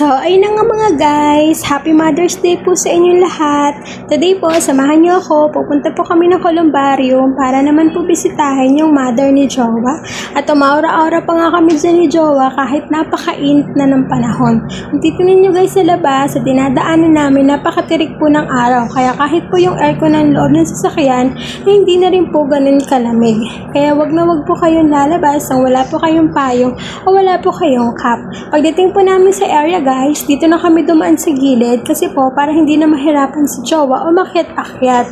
So, ayun na nga mga guys. Happy Mother's Day po sa inyong lahat. Today po, samahan niyo ako. Pupunta po kami ng Columbarium para naman po bisitahin yung mother ni Jowa. At umaura-aura pa nga kami dyan ni Jowa kahit napaka-init na ng panahon. Kung titingnan niyo guys sa labas, sa dinadaanan namin, napakatirik po ng araw. Kaya kahit po yung aircon ng loob ng sasakyan, hindi na rin po ganun kalamig. Kaya wag na wag po kayong lalabas nang wala po kayong payong o wala po kayong cap. Pagdating po namin sa area guys, dito na kami dumaan sa gilid kasi po para hindi na mahirapan si Jowa o makyat-akyat.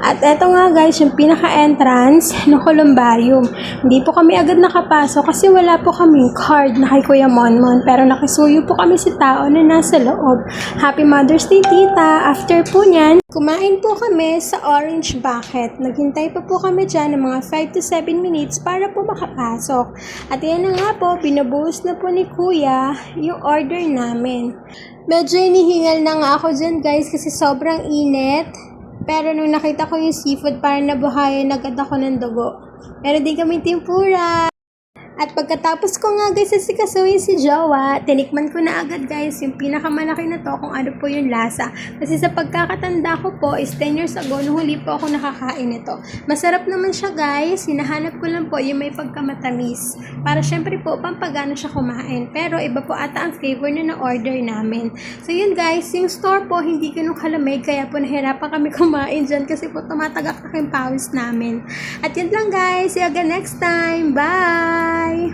At eto nga guys, yung pinaka-entrance ng Columbarium. Hindi po kami agad nakapasok kasi wala po kaming card na kay Kuya Monmon, pero nakisuyo po kami sa tao na nasa loob. Happy Mother's Day tita! After po nyan, kumain po kami sa Orange Bucket. Naghintay pa po kami dyan ng mga 5 to 7 minutes para po makapasok. At yan na nga po, binubuhos na po ni Kuya yung order namin. Medyo inihingal na nga ako dyan guys kasi sobrang init. Pero nung nakita ko yung seafood, parang nabuhayan agad ako ng dugo. Pero di kami timpura. At pagkatapos ko nga guys asikasuhin si Jowa, tinikman ko na agad guys yung pinakamalaki na to kung ano po yung lasa. Kasi sa pagkakatanda ko po is 10 years ago nung huli po ako nakakain ito. Masarap naman siya guys, hinahanap ko lang po yung may pagkamatamis. Para syempre po pampagana siya kumain. Pero iba po ata ang flavor na na-order namin. So yun guys, yung store po hindi ganun kalamig kaya po nahirapan kami kumain dyan kasi po tumatagak na yung pawis namin. At yun lang guys, see you again next time. Bye!